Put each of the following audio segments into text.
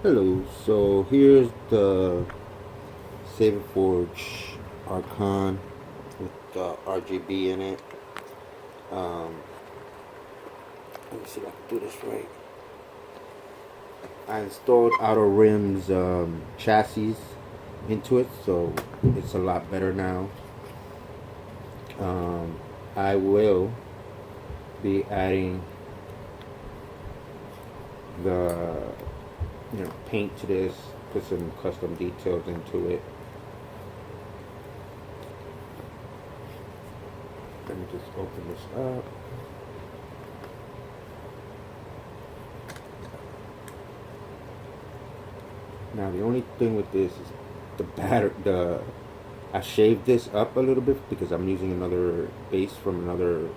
Hello, so here's the Saberforge Archon with RGB in it. Um, Let me see if I can do this right. I installed Outer Rim's chassis into it, so it's a lot better now. I will be adding the paint to this, put some custom details into it. Let me just open this up. Now the only thing with this is I shaved this up a little bit because I'm using another base from another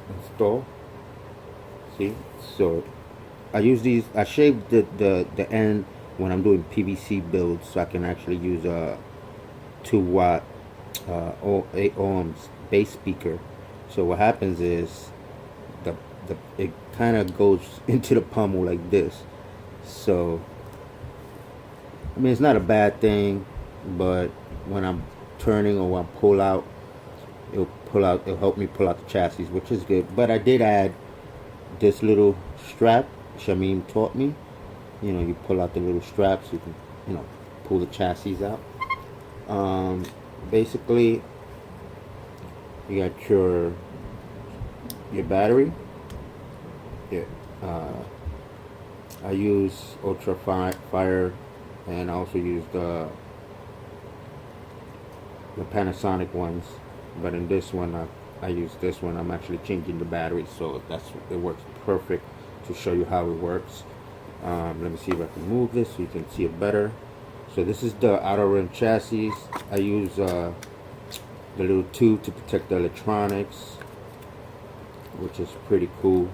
install. See, so I shaved the end when I'm doing PVC builds, so I can actually use a 2 watt 8 ohms bass speaker. So what happens is it kind of goes into the pummel like this. So I mean, it's not a bad thing, but when I'm turning or when I pull out, it'll help me pull out the chassis, which is good. But I did add this little strap Shamim taught me. You pull out the little straps, you can, pull the chassis out. Basically, you got your battery. Yeah. I use Ultra Fire, and I also use the Panasonic ones. But in this one, I use this one. I'm actually changing the battery, so it works perfect to show you how it works. Let me see if I can move this so you can see it better. So this is the outer rim chassis. I use the little tube to protect the electronics, which is pretty cool.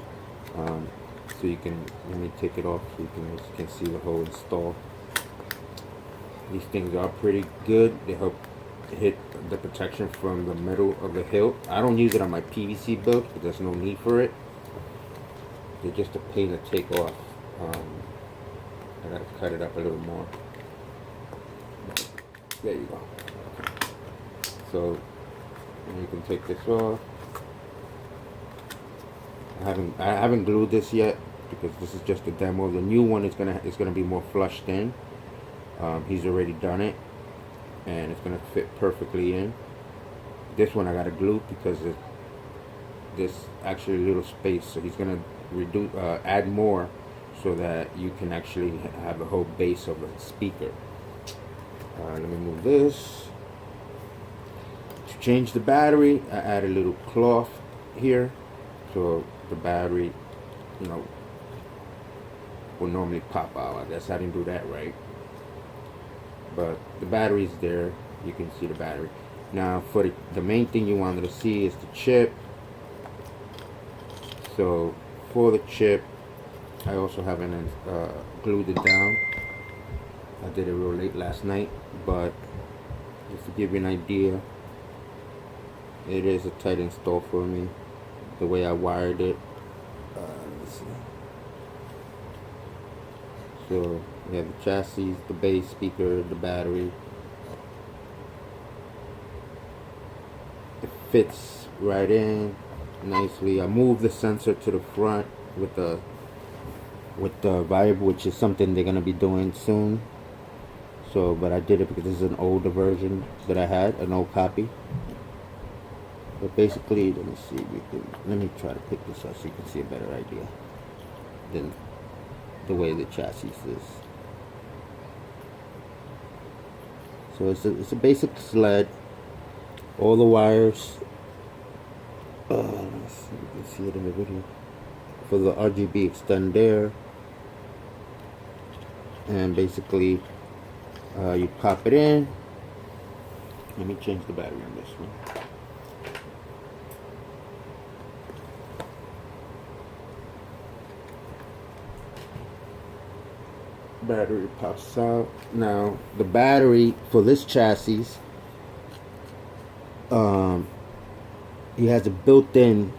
So you can, let me take it off so you can see the whole install. These things are pretty good. They help hit the protection from the middle of the hilt. I don't use it on my PVC build because there's no need for it. They're just a pain to take off. I gotta cut it up a little more. There you go. Okay. So you can take this off. I haven't glued this yet because this is just a demo. The new one is gonna be more flushed in. He's already done it, and it's gonna fit perfectly in. This one I gotta glue because there's actually a little space, so he's gonna add more so that you can actually have a whole base of a speaker. Let me move this. To change the battery, I add a little cloth here, so the battery, will normally pop out. I guess I didn't do that right, but the battery's there. You can see the battery. Now for the main thing you wanted to see is the chip. So for the chip, I also haven't glued it down. I did it real late last night, but just to give you an idea, it is a tight install for me. The way I wired it. Let's see. So we have the chassis, the bass speaker, the battery. It fits right in nicely. I moved the sensor to the front with the vibe, which is something they're gonna be doing soon. So, but I did it because this is an older version that I had, an old copy. But basically, let me see. Let me try to pick this up so you can see a better idea than the way the chassis is. So it's a basic sled. All the wires. Let me see. You can see it in the video. For the RGB extend there, and basically, you pop it in. Let me change the battery on this one. Battery pops out. Now the battery for this chassis, he has a built-in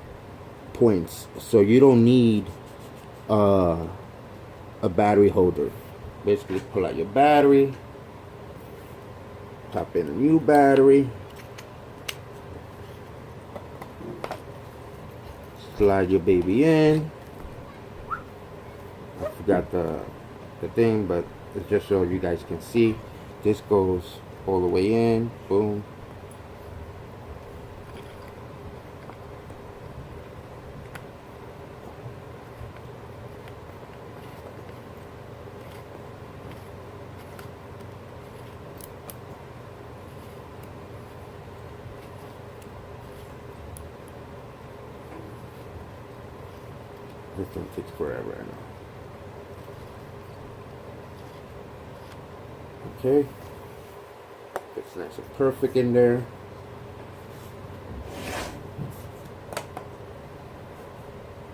points, so you don't need a battery holder. Basically pull out your battery, tap in a new battery, slide your baby in. I forgot the thing, but it's just so you guys can see. This goes all the way in, boom. This thing takes forever, I know. Okay, it's nice and perfect in there.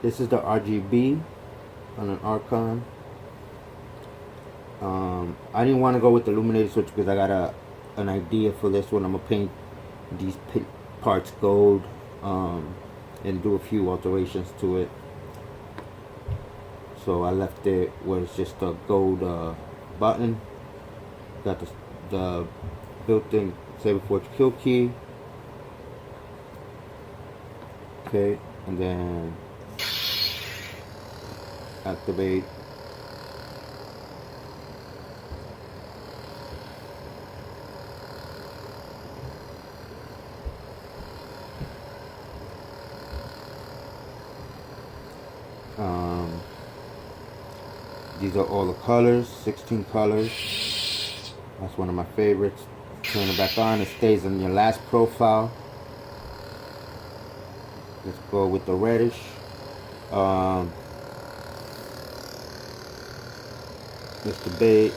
This is the RGB on an Archon. I didn't want to go with the illuminated switch because I got an idea for this one. I'm gonna paint these parts gold and do a few alterations to it. So I left it where it's just a gold button. Got the built-in Sabers kill key. Okay, and then activate. These are all the colors, 16 colors. That's one of my favorites. Turn it back on, it stays in your last profile. Let's go with the reddish. Mr. Bait.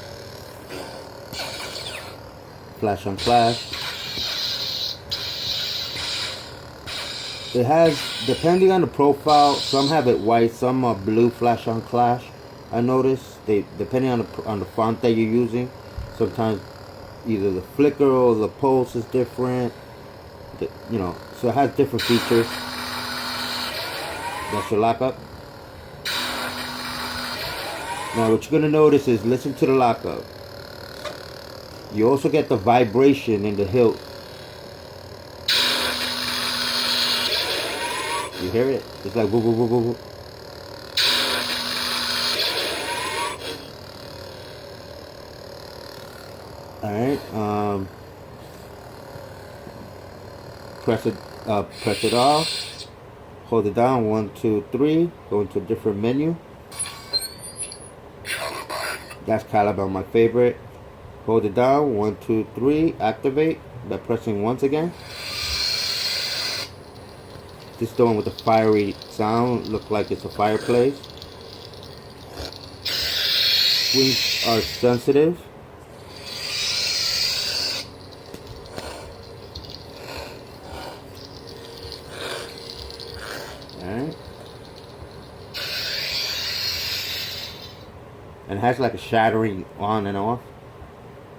Flash on flash. It has, depending on the profile, some have it white, some are blue flash on flash. I noticed they, depending on the font that you're using, sometimes either the flicker or the pulse is different. You know, so it has different features. That's your lockup. Now what you're gonna notice is, listen to the lockup. You also get the vibration in the hilt. You hear it? It's like woo woo woo woo woo. Alright, press it off, hold it down, 1, 2, 3, go into a different menu. That's Caliban, my favorite. Hold it down, 1, 2, 3, activate by pressing once again. This is the one with the fiery sound, look like it's a fireplace. Wings are sensitive. Alright. And it has like a shattering on and off.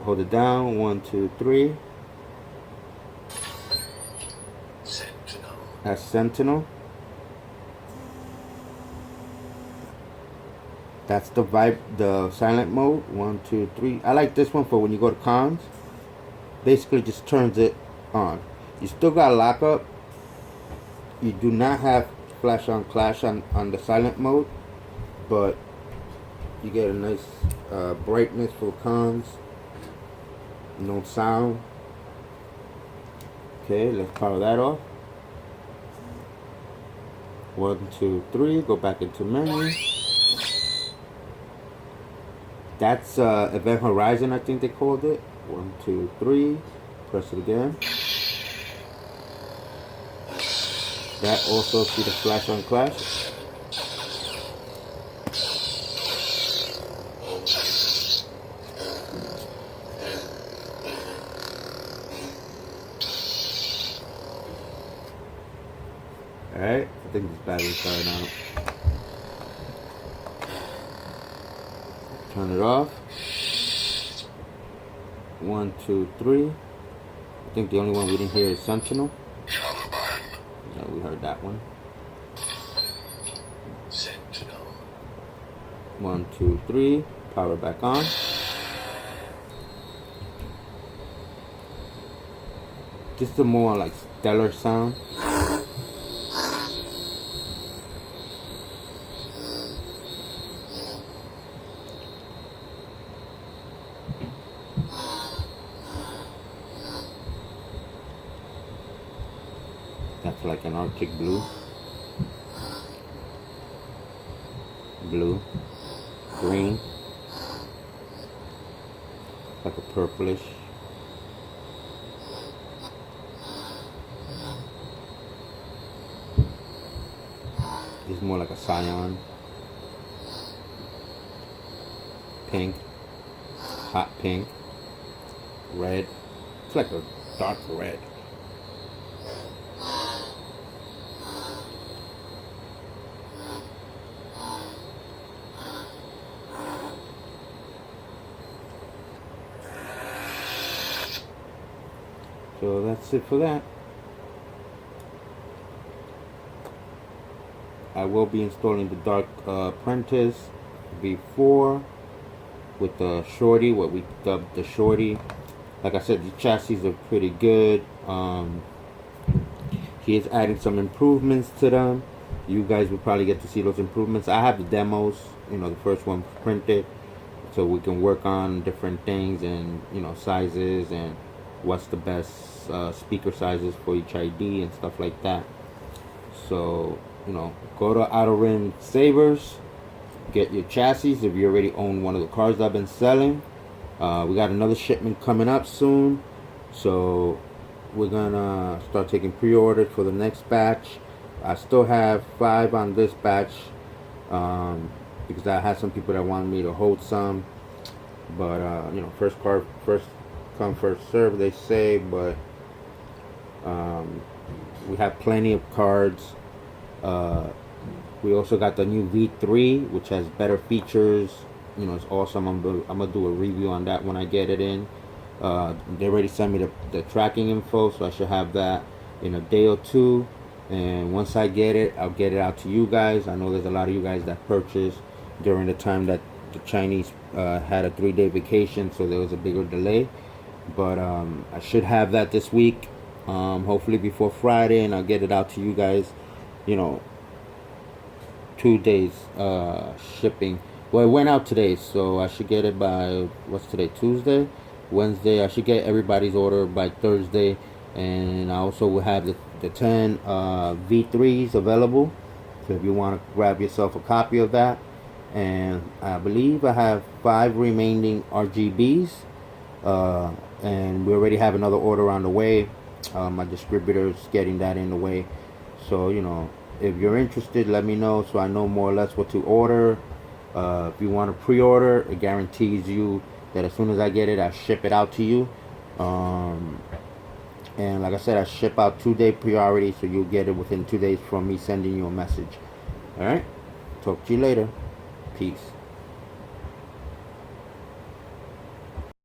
Hold it down, 1, 2, 3. Sentinel. That's Sentinel. That's the silent mode, 1, 2, 3. I like this one for when you go to cons. Basically just turns it on. You still got lockup. You do not have flash on clash on the silent mode, but you get a nice brightness for cons. No sound. Okay, let's power that off. 1, 2, 3. Go back into menu. That's Event Horizon, I think they called it. 1, 2, 3. Press it again. That also, see the flash on clash. Alright, I think this battery's starting out. Turn it off. 1, 2, 3. I think the only one we didn't hear is Sentinel. Yeah, we heard that one. Sentinel. 1, 2, 3. Power back on. Just a more like stellar sound. That's like an Arctic blue. Blue. Green. Like a purplish. This is more like a cyan. Pink. Hot pink. Red. It's like a dark red. So that's it for that. I will be installing the Dark Apprentice V4 with the Shorty, what we dubbed the Shorty. Like I said, the chassis are pretty good. He is adding some improvements to them. You guys will probably get to see those improvements. I have the demos, the first one printed, so we can work on different things and sizes and what's the best speaker sizes for each ID and stuff like that. So go to Outer Rim Sabers, get your chassis if you already own one of the cars that I've been selling. We got another shipment coming up soon, so we're gonna start taking pre-orders for the next batch. I still have 5 on this batch because I had some people that wanted me to hold some, but first come first serve, they say. But we have plenty of cards. We also got the new V3, which has better features. It's awesome. I'm gonna do a review on that when I get it in. They already sent me the tracking info, so I should have that in a day or two. And once I get it, I'll get it out to you guys. I know there's a lot of you guys that purchased during the time that the Chinese had a 3-day vacation, so there was a bigger delay. But I should have that this week, hopefully before Friday, and I'll get it out to you guys. 2 days shipping. Well, it went out today, so I should get it by, what's today, Tuesday? Wednesday. I should get everybody's order by Thursday. And I also will have the 10 V3s available, so if you want to grab yourself a copy of that. And I believe I have 5 remaining RGBs, and we already have another order on the way. My distributor's getting that in the way, so if you're interested, let me know so I know more or less what to order. If you want to pre-order, it guarantees you that as soon as I get it, I ship it out to you. And like I said, I ship out 2-day priority, so you'll get it within 2 days from me sending you a message. Alright? Talk to you later. Peace.